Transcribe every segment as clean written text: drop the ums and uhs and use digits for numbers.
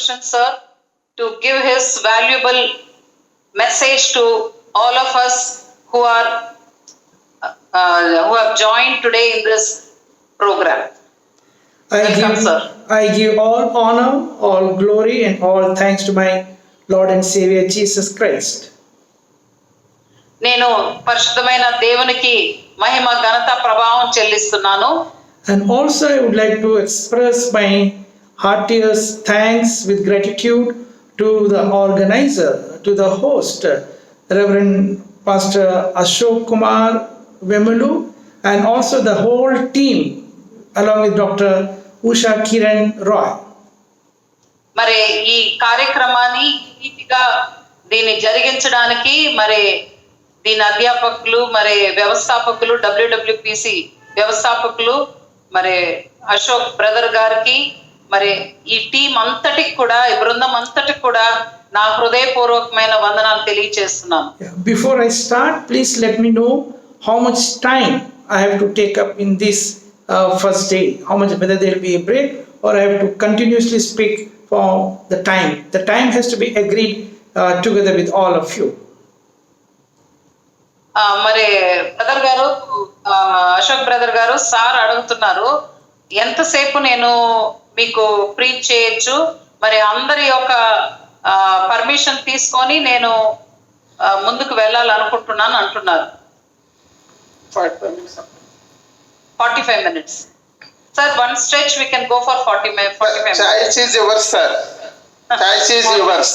Krishnan sir to give his valuable message to all of us who have joined today in this program. Welcome, sir. I give all honor, all glory, and all thanks to my Lord and Savior Jesus Christ. నేను పరిశుద్ధమైన దేవునికి మహిమ ఘనత ప్రభావం చెల్లిస్తున్నాను. And also I would like to express my heartiest thanks with gratitude to the organizer, to the host, Reverend Pastor Ashok Kumar Vemulu, and also the whole team along with Dr. Usha Kiran Roy. మరి ఈ కార్యక్రమాన్ని నీతిగా దీన్ని జరిగించడానికి మరి దీని అధ్యాపకులు మరి వ్యవస్థాపకులు WWPC వ్యవస్థాపకులు మరి అశోక్ బ్రదర్ గారికి మరి ఈ టీం అంతటికి కూడా ఈ బృందం అంతటికి కూడా నా హృదయపూర్వకమైన వందనాలు తెలియజేస్తున్నాను. Before I start, please let me know how much time I have to take up in this first day. How much, whether there will be a break or I have to continuously speak for the time. The time has to be agreed together with all of you. మరి brother గారు Ashok brother గారు sir అడుగుతున్నారు ఎంతసేపు నేను మీకు preach చేయొచ్చు, మరి అందరి యొక్క పర్మిషన్ తీసుకొని నేను ముందుకు వెళ్ళాలనుకుంటున్నాను అంటున్నారు. 45 minutes. Sir, one stretch we can go for 45 minutes. Choice is yours, sir. Choice is yours.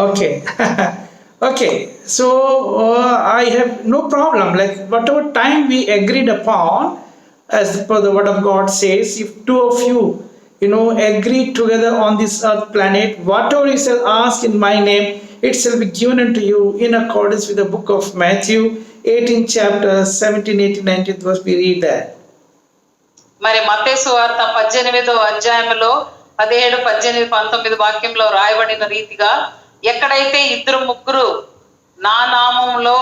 Okay. Okay. So I have no problem. Like whatever time we agreed upon, as per the word of God says, if two of you, agree together on this earth planet, whatever you shall ask in my name, it shall be given unto you in accordance with the book of Matthew 18 chapter 17, 18, 19 verse. We read that. మరి మత్తయి సువార్త 18వ అధ్యాయంలో 17, 18, 19 వాక్యంలో రాయబడిన రీతిగా ఎక్కడైతే ఇద్దరు ముగ్గురు నా నామంలో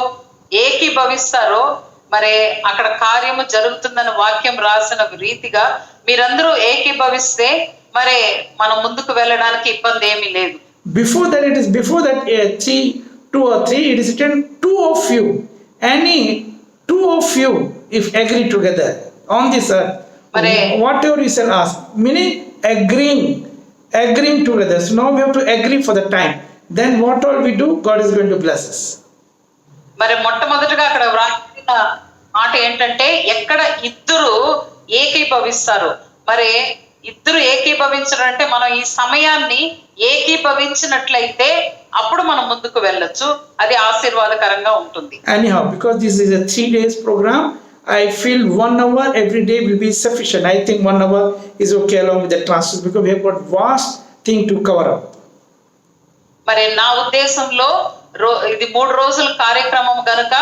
ఏకీభవిస్తారో మరి అక్కడ కార్యము జరుగుతుందని వాక్యం రాసిన రీతిగా మీరందరూ ఏకీభవిస్తే మరి మనం ముందుకు వెళ్ళడానికి ఇబ్బంది ఏమీ లేదు. Before that, it is before that 2 or 3, it is written 2 of you. Any 2 of you, if agree together on this earth, whatever you shall ask, meaning agreeing together. So now we have to agree for the time. Then what all we do, God is going to bless us. మరి మొట్టమొదటిగా అక్కడ వ్రాసిన మాట ఏంటంటే ఎక్కడ ఇద్దరు ఏకీభవిస్తారు, మరి ఇద్దరు ఏకీభవించడం అంటే మనం ఈ సమయాన్ని ఏకీభవించినట్లయితే అప్పుడు మనం ముందుకు వెళ్ళొచ్చు, అది ఆశీర్వాదకరంగా ఉంటుంది. Anyhow, because this is a 3 days program, I feel 1 hour every day will be sufficient. I think 1 hour is okay along with the translation because we have got vast thing to cover up. మరి నా ఉద్దేశంలో ఇది 3 రోజుల కార్యక్రమం కనుక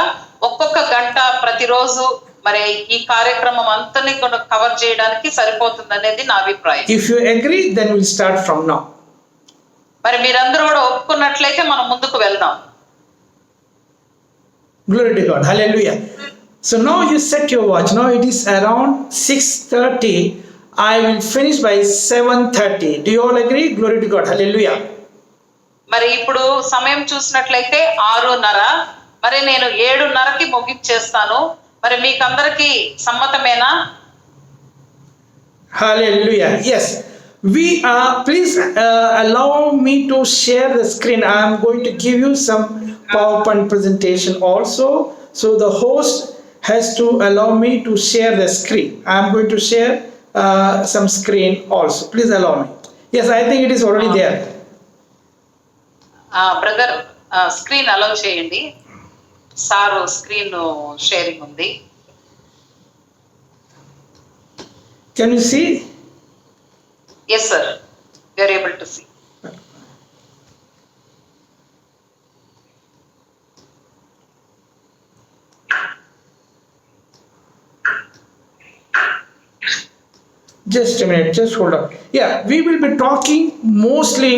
ఒక్కొక్క గంట ప్రతిరోజు మరి ఈ కార్యక్రమం అంతని కూడా కవర్ చేయడానికి సరిపోతుంది అనేది నా అభిప్రాయం. If you agree, then we'll start from now. మరి మీరందరూ కూడా ఒప్పుకున్నట్లయితే మనం ముందుకు వెళ్దాం. Glory to God. Hallelujah. So now you set your watch. Now it is around 6:30. I will finish by 7:30. Do you all agree? Glory to God. Hallelujah. మరి ఇప్పుడు సమయం చూసినట్లయితే 6:30. మరి నేను 7:30కి ముగించేస్తాను. మరి మీకందరికి సమ్మతమేనా? Hallelujah. Yes. Please allow me to share the screen. I am going to give you some PowerPoint presentation also. So the host has to allow me to share the screen. I am going to share some screen also. Please allow me. Yes, I think it is already there. Brother screen allow చేయండి. Sir screen sharing ఉంది. Can you see? Yes, sir. We are able to see. Just a minute, just hold up. Yeah, we will be talking mostly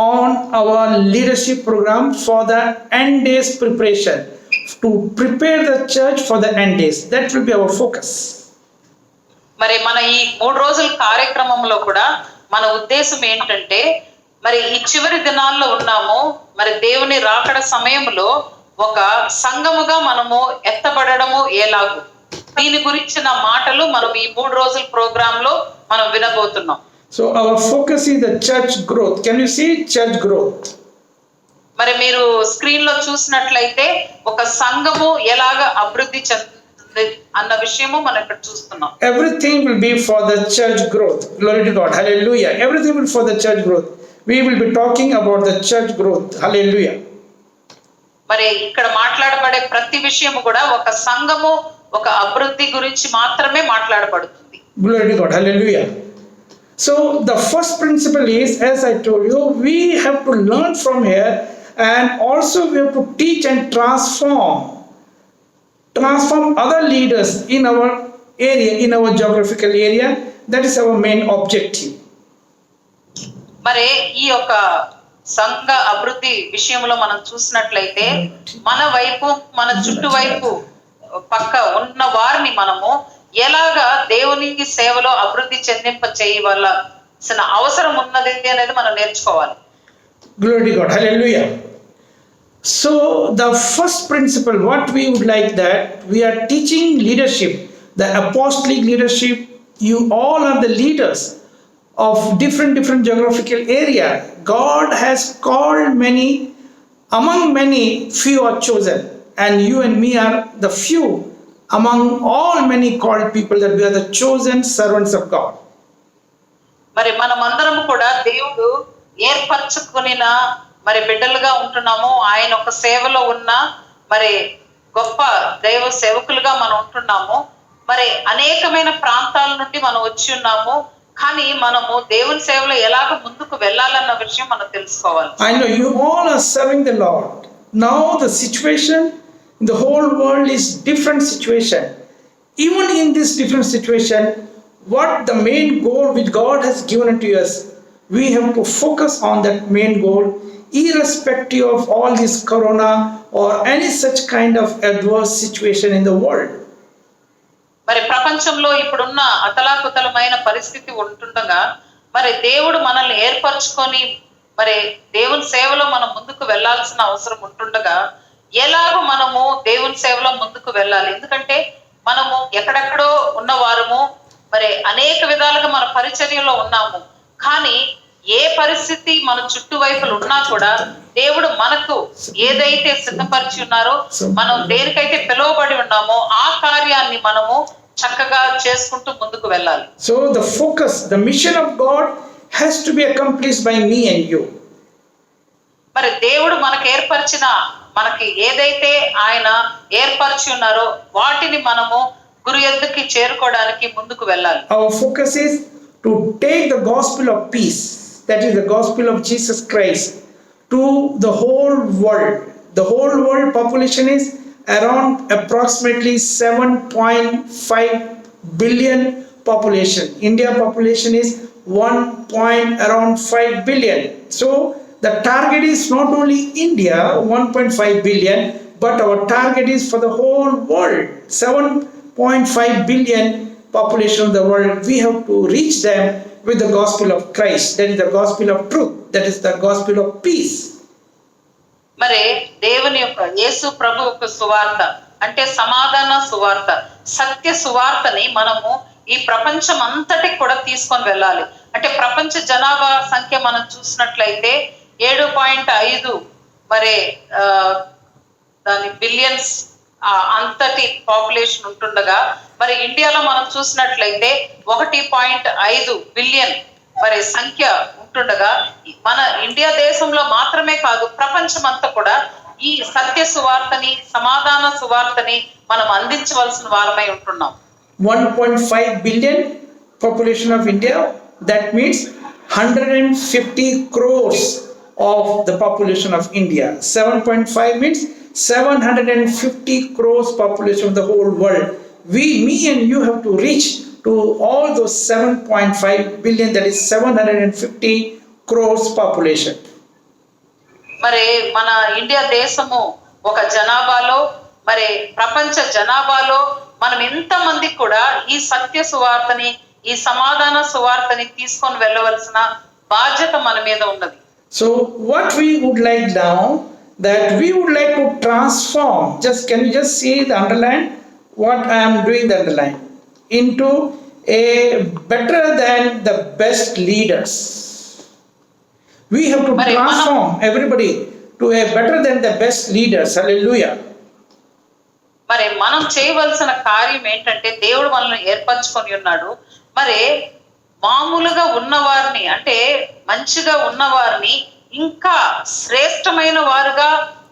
on our leadership program for the end days preparation, to prepare the church for the end days. That will be our focus. మరి మన ఈ 3 రోజుల కార్యక్రమంలో కూడా మన ఉద్దేశం ఏంటంటే మరి ఈ చివరి దినాల్లో ఉన్నాము. మరి దేవుని రాకడ సమయంలో ఒక సంఘముగా మనము ఎత్తబడము ఎలాగు, దీని గురించిన మాటలు మనం ఈ 3 రోజుల ప్రోగ్రామ్ లో మనం వినబోతున్నాం. So our focus is the church growth. Can you see church growth? మరి మీరు స్క్రీన్ లో చూసినట్లయితే ఒక సంఘము ఎలాగ అభివృద్ధి చెందుతుంది అన్న విషయము మనం ఇక్కడ చూస్తున్నాం. Everything will be for the church growth. Glory to God. Hallelujah. Everything will be for the church growth. We will be talking about the church growth. Hallelujah. మరి ఇక్కడ మాట్లాడబడే ప్రతి విషయము కూడా ఒక సంఘము ఒక అభివృద్ధి గురించి మాత్రమే మాట్లాడబడుతుంది. Glory to God. Hallelujah. So the first principle is, as I told you, we have to learn from here, and also we have to teach and transform other leaders in our area, in our geographical area. That is our main objective. మరి ఈ యొక్క సంఘ అభివృద్ధి విషయంలో మనం చూసినట్లయితే మన వైపు మన చుట్టువైపు పక్క ఉన్న వారిని మనము ఎలాగా దేవుని సేవలో అభివృద్ధి చెందింప చేయవలసిన అవసరం ఉన్నది అనేది మనం నేర్చుకోవాలి. Glory to God. Hallelujah. So the first principle, what we would like that we are teaching leadership, the apostolic leadership. You all are the leaders of different geographical area. God has called many, among many few are chosen, and you and me are the few among all many called people, that we are the chosen servants of God. మరి మనమందరం కూడా దేవుడు ఏర్పరచుకునిన మరి బిడ్డలుగా ఉంటున్నాము. ఆయన ఒక సేవలో ఉన్న మరి గొప్ప దైవ సేవకులుగా మనం ఉంటున్నాము. మరి అనేకమైన ప్రాంతాల నుండి మనం వచ్చి ఉన్నాము. కానీ మనము దేవుని సేవలో ఎలాగ ముందుకు వెళ్ళాలన్న విషయం మనం తెలుసుకోవాలి. I know you all are serving the Lord. Now the situation in the whole world is different situation. Even in this different situation, what the main goal which God has given unto us, we have to focus on that main goal, irrespective of all this corona or any such kind of adverse situation in the world. మరి ప్రపంచంలో ఇప్పుడున్న అతలాకుతలమైన పరిస్థితి ఉంటుండగా మరి దేవుడు మనల్ని ఏర్పరచుకొని మరి దేవుని సేవలో మనం ముందుకు వెళ్ళాల్సిన అవసరం ఉంటుండగా ఎలాగో మనము దేవుని సేవలో ముందుకు వెళ్ళాలి. ఎందుకంటే మనము ఎక్కడెక్కడో ఉన్నవారము, మరి అనేక విధాలుగా మన పరిచర్యలో ఉన్నాము. కానీ ఏ పరిస్థితి మన చుట్టువైపులు ఉన్నా కూడా దేవుడు మనకు ఏదైతే సిద్ధపరిచి ఉన్నారో, మనం దేనికైతే పిలువబడి ఉన్నామో ఆ కార్యాన్ని మనము చక్కగా చేసుకుంటూ ముందుకు వెళ్ళాలి. So the focus, the mission of God has to be accomplished by me and you. మరి దేవుడు మనకు ఏర్పరిచిన, మనకి ఏదైతే ఆయన ఏర్పరిచి ఉన్నారో వాటిని మనము గురు ఎద్దుకి చేరుకోవడానికి ముందుకు వెళ్ళాలి. Our focus is to take the gospel of peace, that is the gospel of Jesus Christ, to the whole world. The whole world population is around approximately 7.5 billion population. India population is around 5 billion. So the target is not only India 1.5 billion, but our target is for the whole world. 7.5 billion population of the world. We have to reach them with the gospel of Christ. That is the gospel of truth. That is the gospel of peace. మరి దేవుని యొక్క యేసు ప్రభు యొక్క సువార్త అంటే సమాధాన సువార్త, సత్య సువార్తని మనము ఈ ప్రపంచం అంతటికి కూడా తీసుకొని వెళ్ళాలి. అంటే ప్రపంచ జనాభా సంఖ్య మనం చూసినట్లయితే 7.5 మరి దాని బిలియన్స్ అంతటి పాపులేషన్ ఉంటుండగా, మరి ఇండియాలో మనం చూసినట్లయితే 1.5 బిలియన్ మరి సంఖ్య ఉంటుండగా, మన ఇండియా దేశంలో మాత్రమే కాదు ప్రపంచం అంతా కూడా ఈ సత్య సువార్తని, సమాధాన సువార్తని మనం అందించవలసిన వారమై ఉంటున్నాం. 1.5 billion population of India, that means 150 crores of the population of India. 7.5 means 750 crores population of the whole world. Me and you have to reach to all those 7.5 billion, that is 750 crores population. మరి మన India దేశము ఒక జనాభాలో, మరి ప్రపంచ జనాభాలో మనం ఎంతమంది కూడా ఈ సత్య సువార్తని, ఈ సమాధాన సువార్తని తీసుకొని వెళ్ళవలసిన బాధ్యత మన మీద ఉన్నది. So what we would like now, that we would like to transform, just can you just see the underline, what I am doing the underline, into a better than the best leaders. We have to మరి transform everybody to a better than the best leaders. Hallelujah. మరి మనం చేయవలసిన కార్యం ఏంటంటే, దేవుడు మనల్ని ఏర్పరచుకొని ఉన్నాడు. మరి మామూలుగా ఉన్నవారిని, అంటే మంచిగా ఉన్నవారిని ఇంకా శ్రేష్టమైన వారుగా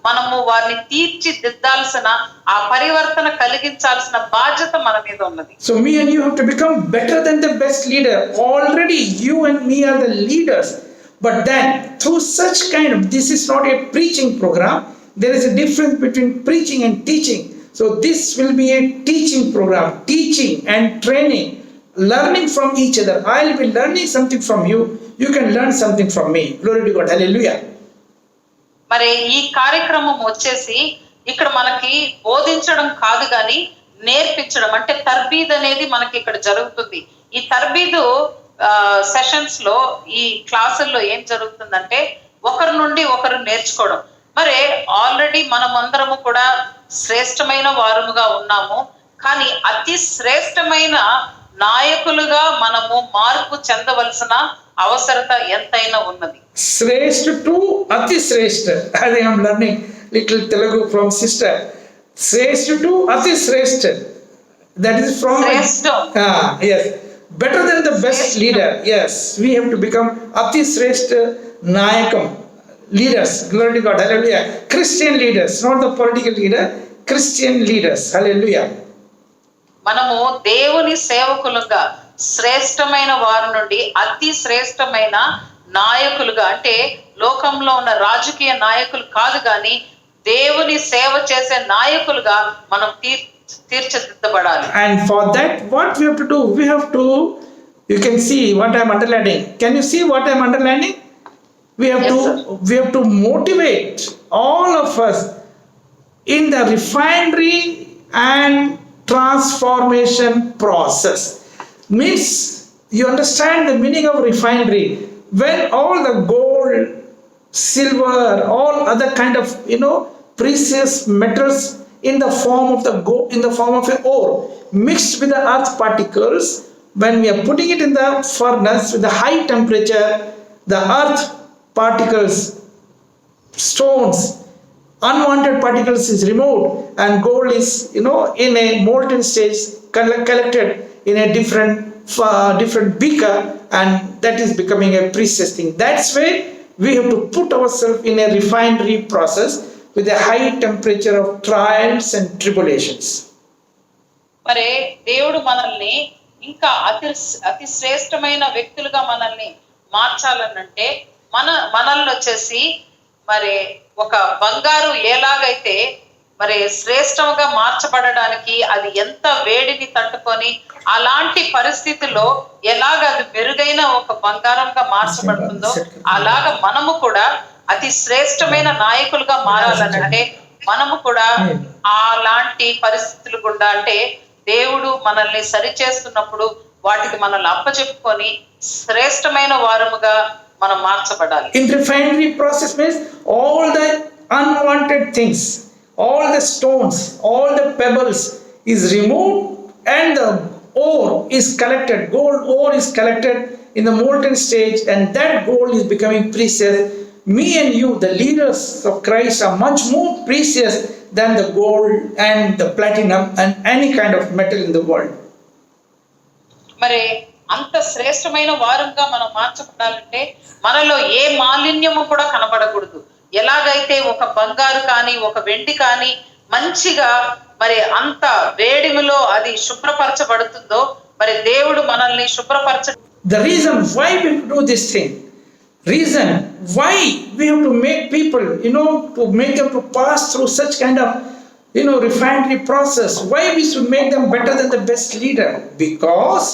మనము వారిని తీర్చిదిద్దాల్సిన, ఆ పరివర్తన కలిగించాల్సిన బాధ్యత మన మీద ఉన్నది. So me and you have to become better than the best leader. Already you and me are the leaders. But then through such kind of, this is not a preaching program. There is a difference between preaching and teaching. So this will be a teaching program, teaching and training, learning from each other. I'll be learning something from you. You can learn something from me. Glory to God. Hallelujah. మరి ఈ కార్యక్రమం వచ్చేసి ఇక్కడ మనకి బోధించడం కాదు కానీ నేర్పించడం, అంటే తర్బీద్ అనేది మనకి ఇక్కడ జరుగుతుంది. ఈ తర్బీదు సెషన్స్ లో, ఈ క్లాసుల్లో ఏం జరుగుతుందంటే ఒకరి నుండి ఒకరు నేర్చుకోవడం. మరి ఆల్రెడీ మనమందరము కూడా శ్రేష్టమైన వారముగా ఉన్నాము, కానీ అతి శ్రేష్టమైన నాయకులుగా మనము మార్పు చెందవలసిన అవసరత ఎంతైనా ఉన్నది. Shrestha to Ati Shrestha. I am learning little Telugu from sister. Shrestha to Ati Shrestha. That is from Shrestha. Yes. Better than the best leader. Yes. We have to become Ati Shrestha Nayakam. Leaders. Glory to God. Hallelujah. Christian leaders. Not the political leader. Christian leaders. Hallelujah. మనము దేవుని సేవకులుగా శ్రేష్టమైన వారి నుండి అతి శ్రేష్టమైన నాయకులుగా, అంటే లోకంలో ఉన్న రాజకీయ నాయకులు కాదు కానీ దేవుని సేవ చేసే నాయకులుగా మనం తీర్చిదిద్దబడాలి. And for that, what we have to do? We have to, you can see what I am underlining. Can you see what I am underlining? We have Yes, to sir. we have to motivate all of us in the refinery and transformation process. Means, you understand the meaning of refinery. When all the gold, silver, all other kind of precious metals in the form of in the form of an ore mixed with the earth particles, when we are putting it in the furnace with the high temperature, the earth particles, stones, unwanted particles is removed, and gold is in a molten stage collected in a different beaker, and that is becoming a precious thing. That's why we have to put ourselves in a refinery process with a high temperature of trials and tribulations. మరి దేవుడు మనల్ని ఇంకా అతి శ్రేష్టమైన వ్యక్తులుగా మనల్ని మార్చాలనంటే మనల్ని వచ్చేసి మరి ఒక బంగారు ఎలాగైతే మరి శ్రేష్టంగా మార్చబడడానికి అది ఎంత వేడిని తట్టుకొని, అలాంటి పరిస్థితుల్లో ఎలాగ అది మెరుగైన ఒక బంగారంగా మార్చబడుతుందో, అలాగ మనము కూడా అతి శ్రేష్టమైన నాయకులుగా మారాలనంటే మనము కూడా అలాంటి పరిస్థితులు గుండా, అంటే దేవుడు మనల్ని సరిచేస్తున్నప్పుడు వాటికి మనల్ని అప్పచెప్పుకొని శ్రేష్టమైన వారముగా మనం మార్చబడాలి. In refinery process means all the unwanted things, all the stones, all the pebbles is removed, and the ore is collected. Gold ore is collected in the molten stage, and that gold is becoming precious. Me and you, the leaders of Christ, are much more precious than the gold and the platinum and any kind of metal in the world. మరి అంత శ్రేష్టమైన వారంగా మనం మార్చబడాలంటే మనలో ఏ మాలిన్యము కూడా కనబడకూడదు. ఎలాగైతే ఒక బంగారు కానీ ఒక వెండి కానీ మంచిగా మరి అంత వేడిమిలో అది శుభ్రపరచబడుతుందో, మరి దేవుడు మనల్ని The reason why we do this thing, reason why we have to make people, to make them to pass through such kind of refinery process, why we should make them better than the best leader, because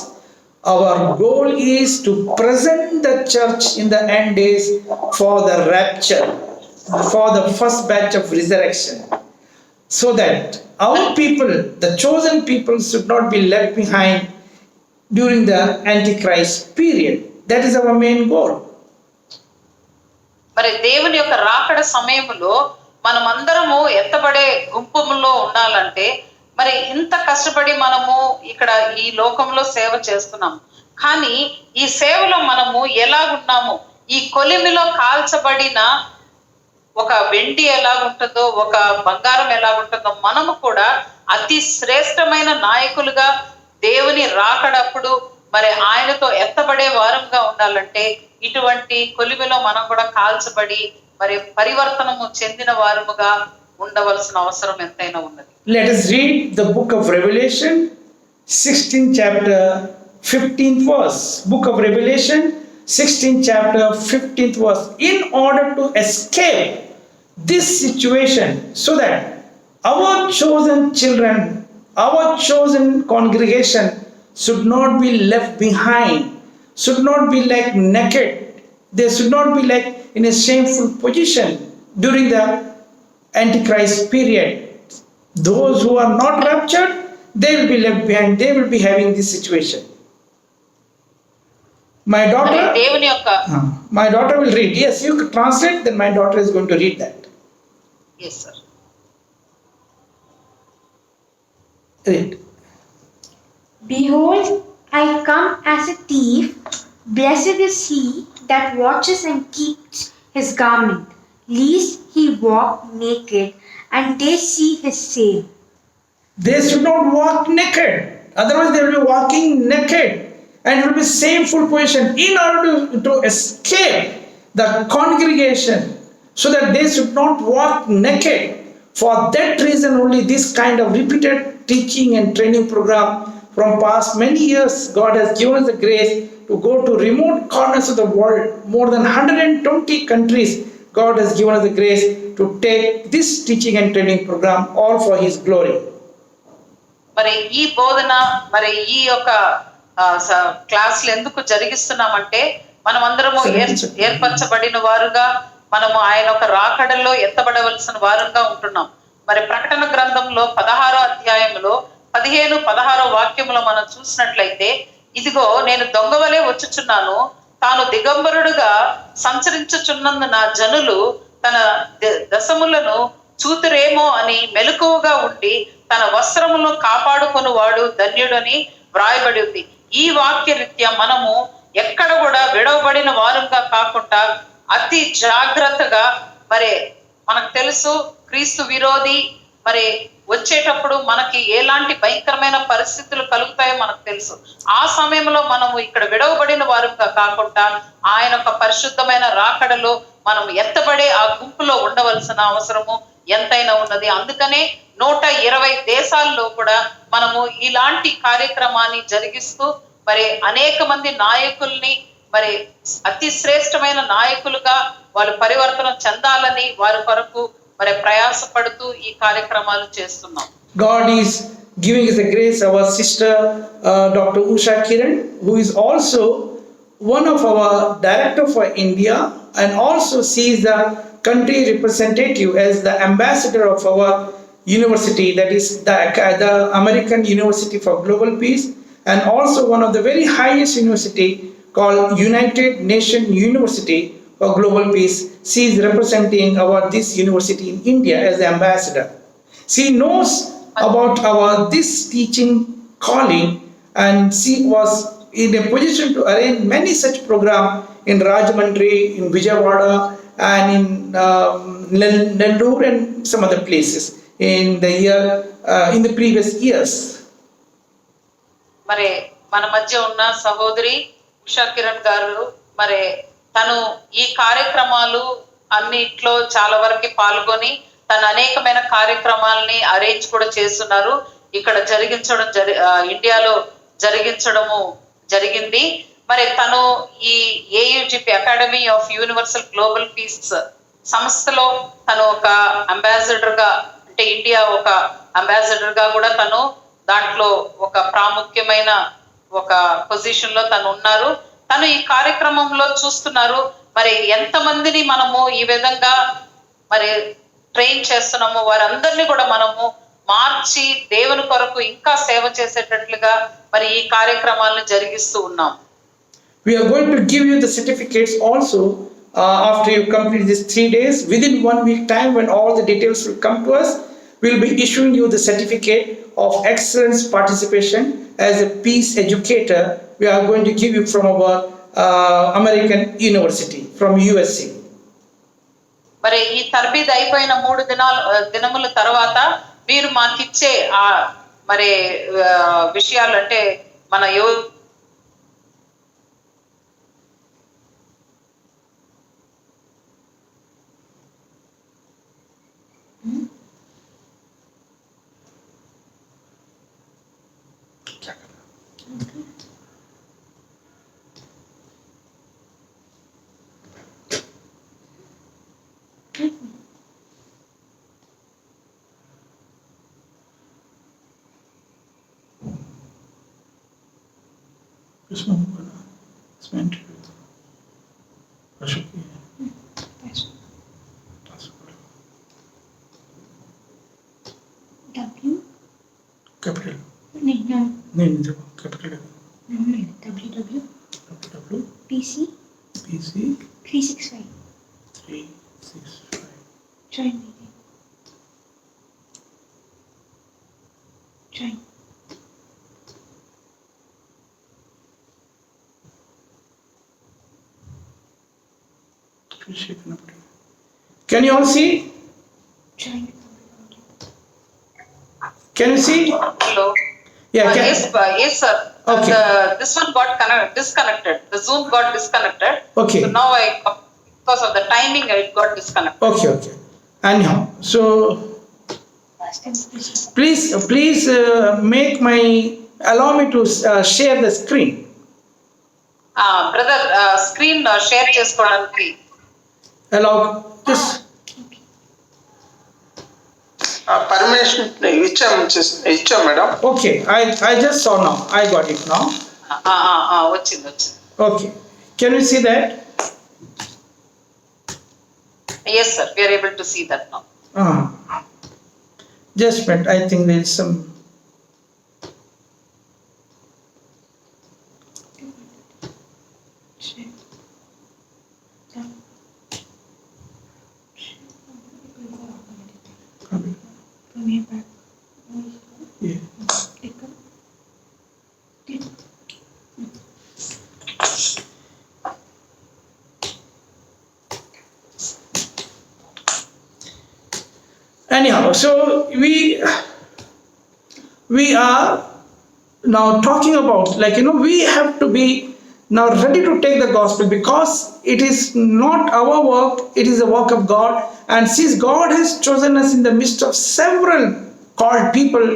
our goal is to present the church in the end days for the rapture, for the first batch of resurrection, so that our people, the chosen people, should not be left behind during the Antichrist period. That is our main goal. మరి దేవుని యొక్క రాకడ సమయంలో మనమందరము ఎత్తబడే గుంపులో ఉండాలంటే మరి ఇంత కష్టపడి మనము ఇక్కడ ఈ లోకంలో సేవ చేస్తున్నాం. కానీ ఈ సేవలో మనము ఎలాగున్నాము, ఈ కొలిమిలో కాల్చబడిన ఒక వెండి ఎలాగుంటుందో, ఒక బంగారం ఎలాగుంటుందో, మనము కూడా అతి శ్రేష్టమైన నాయకులుగా దేవుని రాకడప్పుడు మరి ఆయనతో ఎత్తబడే వారంగా ఉండాలంటే ఇటువంటి కొలిమిలో మనం కూడా కాల్చబడి మరి పరివర్తనము చెందిన వారముగా ఉండవలసిన అవసరం ఎంతైనా ఉన్నది. Let us read the book of Revelation, 16th chapter, 15th verse. Book of Revelation, 16th chapter, 15th verse. In order to escape this situation, so that our chosen children, our chosen congregation should not be left behind, should not be like naked, they should not be like in a shameful position during the Antichrist period. Those who are not raptured, they will be left behind, they will be having this situation. My daughter, దేవుని యొక్క my daughter will read. Yes, you could translate, then my daughter is going to read that. yes sir. Read. Behold, I come as a thief. Blessed is he that watches and keeps his garment, lest he walk naked, and they see his shame. They should not walk naked, otherwise they will be walking naked and it will be shameful position in order to escape the congregation, so that they should not walk naked. For that reason only this kind of repeated teaching and training program from past many years, God has given us the grace to go to remote corners of the world, more than 120 countries. God has given us the grace to take this teaching and training program all for his glory. మరి ఈ బోధన మరి ఈ యొక్క క్లాసులు ఎందుకు జరిగిస్తున్నామంటే మనమందరము ఏర్పరచబడిన వారుగా మనము ఆయన ఒక రాకడలో ఎత్తబడవలసిన వారుగా ఉంటున్నాం. మరి ప్రకటన గ్రంథంలో 16వ అధ్యాయంలో 15-16 వాక్యములో మనం చూసినట్లయితే, ఇదిగో నేను దొంగవలే వచ్చుచున్నాను, తాను దిగంబరుడుగా సంచరించుచున్నందున జనులు తన దశములను చూతురేమో అని మెలకువగా ఉండి తన వస్త్రములను కాపాడుకొని వాడు ధన్యుడని వ్రాయబడి ఉంది. ఈ వాక్య రీత్యా మనము ఎక్కడ కూడా విడవబడిన వారంగా కాకుండా అతి జాగ్రత్తగా, మరి మనకు తెలుసు క్రీస్తు విరోధి మరి వచ్చేటప్పుడు మనకి ఎలాంటి భయంకరమైన పరిస్థితులు కలుగుతాయో మనకు తెలుసు. ఆ సమయంలో మనము ఇక్కడ విడవబడిన వారుగా కాకుండా ఆయన ఒక పరిశుద్ధమైన రాకడలో మనం ఎత్తబడే ఆ గుంపులో ఉండవలసిన అవసరము ఎంతైనా ఉన్నది. అందుకనే 120 దేశాల్లో కూడా మనము ఇలాంటి కార్యక్రమాన్ని జరిగిస్తూ మరి అనేక మంది నాయకుల్ని మరి అతి శ్రేష్టమైన నాయకులుగా వాళ్ళు పరివర్తన చెందాలని వారి కొరకు మరి ప్రయాసపడుతూ ఈ కార్యక్రమాలు చేస్తున్నాం. God is giving us the grace. Our sister Dr. Usha Kiran, who is also one of our director for India, and also she is the country representative as the ambassador of our university, that is the American University for Global Peace, and also one of the very highest university called United Nations University for Global Peace. She is representing this university in India as the ambassador. She knows about this teaching calling, and she was in a position to arrange many such programs in Rajahmundry, in Vijayawada, and in Nellore and some other places in the previous years. మరి మన మధ్య ఉన్న సహోదరి ఉషా కిరణ్ గారు మరి తను ఈ కార్యక్రమాలు అన్నిట్లో చాలా వరకు పాల్గొని తను అనేకమైన కార్యక్రమాలని అరేంజ్ కూడా చేస్తున్నారు. ఇక్కడ ఇండియాలో జరిగించడము జరిగింది. మరి తను ఈ AUGP academy of universal global peace సంస్థలో తను ఒక అంబాసిడర్ గా, అంటే ఇండియా ఒక అంబాసిడర్ గా కూడా తను దాంట్లో ఒక ప్రాముఖ్యమైన ఒక పొజిషన్ లో తను ఉన్నారు. తను ఈ కార్యక్రమంలో చూస్తున్నారు మరి ఎంతమందిని మనము ఈ విధంగా మరి ట్రైన్ చేస్తున్నాము, వారందరినీ కూడా మనము మార్చి దేవుని కొరకు ఇంకా సేవ చేసేటట్లుగా మరి ఈ కార్యక్రమాలను జరిగిస్తూ ఉన్నాం. We are going to give you the certificates also after you complete these 3 days, within 1 week time, when all the details will come to us, we'll be issuing you the certificate of excellence participation as a peace educator. We are going to give you from our American University, from USC. మరి ఈ తరబీదు అయిపోయిన 3 దినముల తర్వాత మీరు మాకిచ్చే ఆ మరి విషయాలు అంటే మన W. Capital. No. Capital. W. W. PC. PC 365. 365. Join meeting. Join. Can you all see? Join. Can you see? Hello. Yeah. Yes, sir. Okay. This one got disconnected. The Zoom got disconnected. Okay. So now because of the timing, it got disconnected. Okay. Anyhow, so please allow me to share the screen. Brother, screen share చేసుకోవడానికి Allow this. Permission ఇచ్చాం madam. Okay, I just saw now. I got it now. వచ్చింది. Okay, can you see that? Yes, sir. We are able to see that now. Just wait. I think there is some. Yeah. Anyhow, so we are now talking about, we have to be now ready to take the gospel, because it is not our work, it is the work of God. And since God has chosen us in the midst of several called people,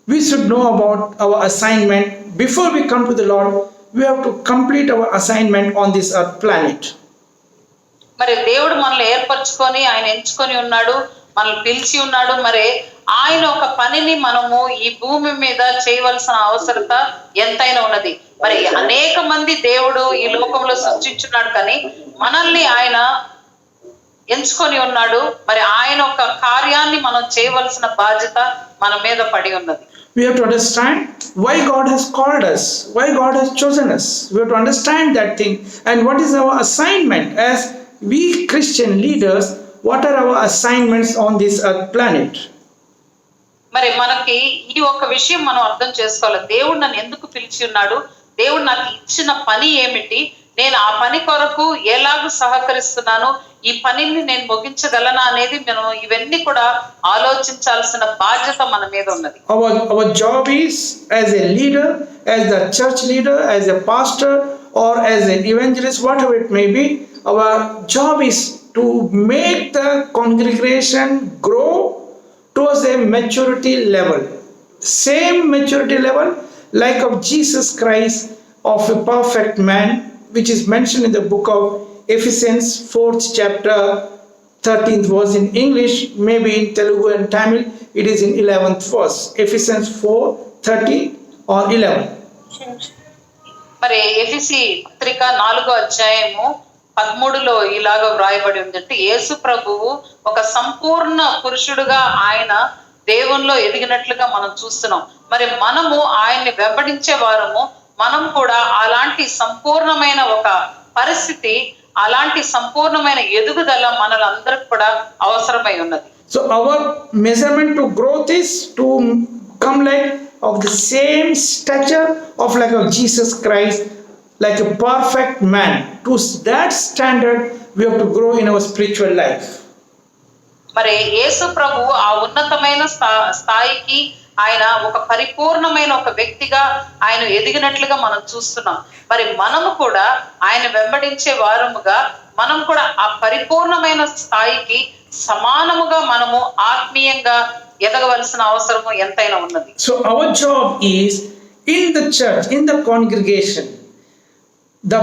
we should know about our assignment. Before we come to the Lord, we have to complete our assignment on this earth planet. మరి దేవుడు మనల్ని ఏర్పరచుకొని ఆయన ఎంచుకొని ఉన్నాడు, మనల్ని పిలిచి ఉన్నాడు. మరి ఆయన ఒక పనిని మనము ఈ భూమి మీద చేయవలసిన అవసరత ఎంతైనా ఉన్నది. మరి అనేక మంది దేవుడు ఈ లోకంలో సృష్టించున్నాడు, కానీ మనల్ని ఆయన ఎంచుకొని ఉన్నాడు. మరి ఆయన ఒక కార్యాన్ని మనం చేయవలసిన బాధ్యత మన మీద పడి ఉన్నది. We have to understand why God has called us, why God has chosen us. We have to understand that thing, and what is our assignment as we Christian leaders. What are our assignments on this earth planet? మరి మనకి ఈ ఒక విషయం మనం అర్థం చేసుకోవాలి. దేవుడు నన్ను ఎందుకు పిలిచి ఉన్నాడు, దేవుడు నాకు ఇచ్చిన పని ఏమిటి, నేను ఆ పని కొరకు ఎలాగ సహకరిస్తున్నాను, ఈ పనిని నేను ముగించగలనా అనేది మనం ఇవన్నీ కూడా ఆలోచించాల్సిన బాధ్యత మన మీద ఉన్నది. Our job is, as a leader, as the church leader, as a pastor, or as an evangelist, whatever it may be, our job is to make the congregation grow towards a maturity level, same maturity level like of Jesus Christ, of a perfect man, which is mentioned in the book of Ephesians 4th chapter 13th verse in English. Maybe in Telugu and Tamil it is in 11th verse, Ephesians 4:13 or 11. మరి ఎఫెసీ పత్రిక 4వ అధ్యాయము 13లో ఇలాగ వ్రాయబడి ఉందంటే, యేసు ప్రభువు ఒక సంపూర్ణ పురుషుడుగా ఆయన దేవునిలో ఎదిగినట్లుగా మనం చూస్తున్నాం. మరి మనము ఆయన్ని వెంబడించే వారము, మనం కూడా అలాంటి సంపూర్ణమైన ఒక పరిస్థితి అలాంటి సంపూర్ణమైన ఎదుగుదల మనలందరికి కూడా అవసరమై ఉన్నది. So our measurement to growth is to come like of the same stature of like of Jesus Christ, like a perfect man. To that standard we have to grow in our spiritual life. మరి యేసు ప్రభు ఆ ఉన్నతమైన స్థాయికి ఆయన ఒక పరిపూర్ణమైన ఒక వ్యక్తిగా ఆయన ఎదిగినట్లుగా మనం చూస్తున్నాం. మరి మనము కూడా ఆయన వెంబడించే వారముగా మనం కూడా ఆ పరిపూర్ణమైన స్థాయికి సమానముగా మనము ఆత్మీయంగా ఎదగవలసిన అవసరము ఎంతైనా ఉన్నది. So our job is in the church, in the congregation, the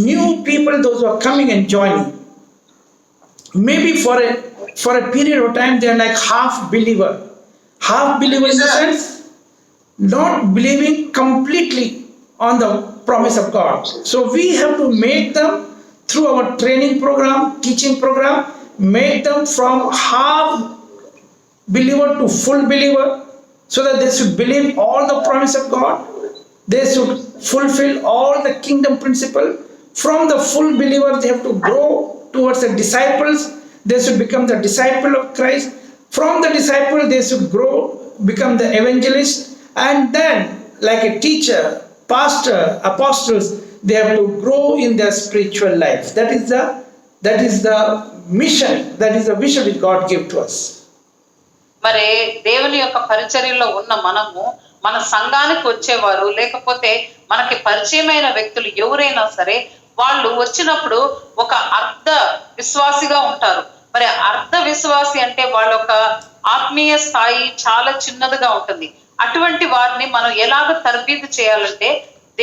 new people, those who are coming and joining, maybe for a period of time they are like half believer in the sense not believing completely on the promise of God. So we have to make them through our training program, teaching program, make them from half believer to full believer, so that they should believe all the promise of God. They should fulfill all the kingdom principle. From the full believer they have to grow towards the disciples. They should become the disciple of Christ. From the disciple they should grow, become the evangelist, and then like a teacher, pastor, apostles, they have to grow in their spiritual life. That is the mission, that is the vision which God gave to us. మరి దేవుని యొక్క పరిచర్యలో ఉన్న మనము మన సంఘానికి వచ్చేవారు లేకపోతే మనకి పరిచయమైన వ్యక్తులు ఎవరైనా సరే వాళ్ళు వచ్చినప్పుడు ఒక అర్ధ విశ్వాసిగా ఉంటారు. మరి అర్ధ విశ్వాసి అంటే వాళ్ళ ఒక ఆత్మీయ స్థాయి చాలా చిన్నదిగా ఉంటుంది. అటువంటి వారిని మనం ఎలాగ తరబీదు చేయాలంటే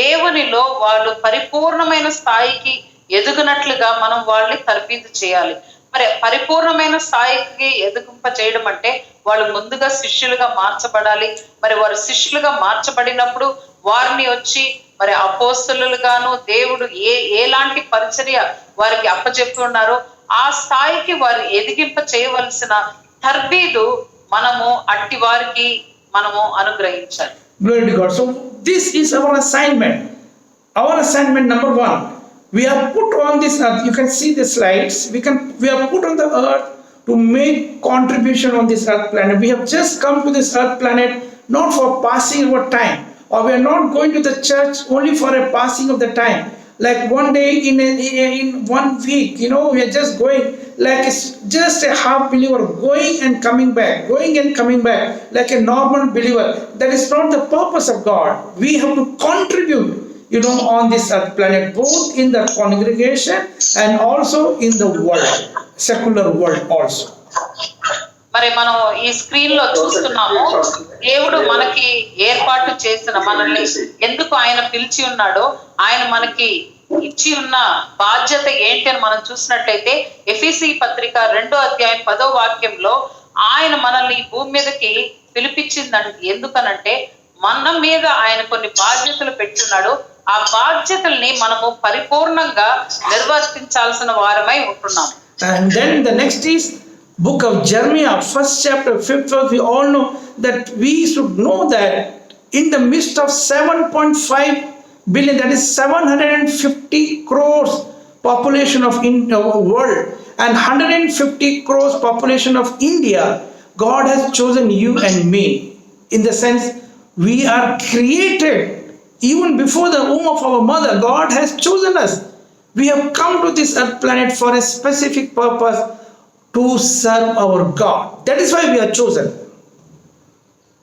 దేవునిలో వాళ్ళు పరిపూర్ణమైన స్థాయికి ఎదుగునట్లుగా మనం వాళ్ళని తరబీదు చేయాలి. మరి పరిపూర్ణమైన స్థాయికి ఎదుగింప చేయడం అంటే వాళ్ళు ముందుగా శిష్యులుగా మార్చబడాలి. మరి వారు శిష్యులుగా మార్చబడినప్పుడు వారిని వచ్చి మరి అపోస్తలులుగాను దేవుడు ఎలాంటి పరిచర్య వారికి అప్పచెప్పి ఉన్నారో ఆ స్థాయికి వారు ఎదిగింప చేయవలసిన తర్బీదు మనము అట్టి వారికి మనము అనుగ్రహించాలి. Glory to God. So this is our assignment. Our assignment number 1. We are put on this earth. You can see the slides. We are put on the earth to make contribution on this earth planet. We have just come to this earth planet not for passing our time, or we are not going to the church only for a passing of the time. Like one day in 1 week, we are just going like it's just a half believer going and coming back like a normal believer. That is not the purpose of God. We have to contribute on this earth planet, both in the congregation and also in the world, secular world also. మరి మనం ఈ screen లో చూస్తున్నాము దేవుడు మనకి ఏర్పాటు చేసిన మనల్ని ఎందుకు ఆయన పిలిచి ఉన్నాడో ఆయన మనకి ఇచ్చి ఉన్న బాధ్యత ఏంటి అని మనం చూసినట్లయితే ఎఫెసీ పత్రిక 2వ అధ్యాయం 10వ వాక్యంలో ఆయన మనల్ని ఈ భూమి మీదకి పిలిపించిందంటే ఎందుకనంటే మన మీద ఆయన కొన్ని బాధ్యతలు పెట్టున్నాడు. ఆ బాధ్యతల్ని మనము పరిపూర్ణంగా నిర్వర్తించాల్సిన వారమై ఉంటున్నాం. And then the next is book of Jeremiah, 1st chapter, 5th verse. We all know that we should know that in the midst of 7.5 billion, that is 750 crores population of world and 150 crores population of India, God has chosen you and me. In the sense we are created even before the womb of our mother. God has chosen us. We have come to this earth planet for a specific purpose, to serve our God. That is why we are chosen.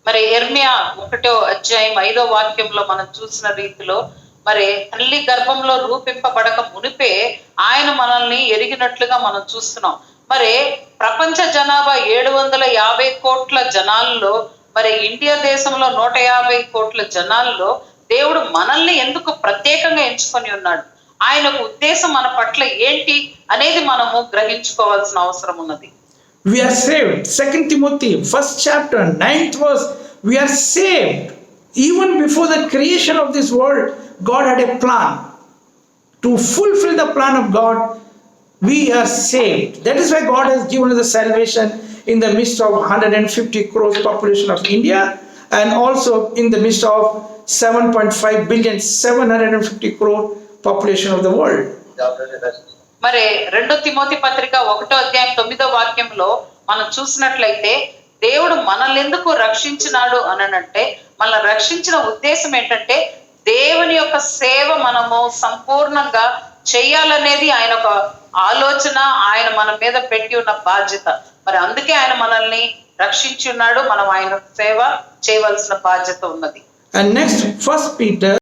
మరి యెర్మయా 1వ అధ్యాయం 5వ వాక్యంలో మనం చూసిన రీతిలో మరి తల్లి గర్భంలో రూపింపబడక మునిపే ఆయన మనల్ని ఎరిగినట్లుగా మనం చూస్తున్నాం. మరి ప్రపంచ జనాభా 750 కోట్ల జనాల్లో మరి ఇండియా దేశంలో 150 కోట్ల జనాల్లో దేవుడు మనల్ని ఎందుకు ప్రత్యేకంగా ఎంచుకొని ఉన్నాడు, ఆయనకు ఉద్దేశం మన పట్ల ఏంటి అనేది మనము గ్రహించుకోవాల్సిన అవసరం ఉన్నది. We are saved. 2 Timothy 1st chapter 9th verse. We are saved. Even before the creation of this world, God had a plan. To fulfill the plan of God, we are saved. That is why God has given us the salvation in the midst of 150 crores population of India, and also in the midst of 7.5 billion, 750 crore population of the world. మరి 2 Timothy పత్రిక 1వ అధ్యాయం 9వ వాక్యంలో మనం చూసినట్లయితే దేవుడు మనల్ని ఎందుకు రక్షించినాడు అనంటే, మనల్ని రక్షించిన ఉద్దేశం ఏంటంటే దేవుని యొక్క సేవ మనము సంపూర్ణంగా చేయాలనేది ఆయన ఒక ఆలోచన, ఆయన మన మీద పెట్టి ఉన్న బాధ్యత. మరి అందుకే ఆయన మనల్ని రక్షించి ఉన్నాడు. మనం ఆయన సేవ చేయవలసిన బాధ్యత ఉన్నది. And next, 1 Peter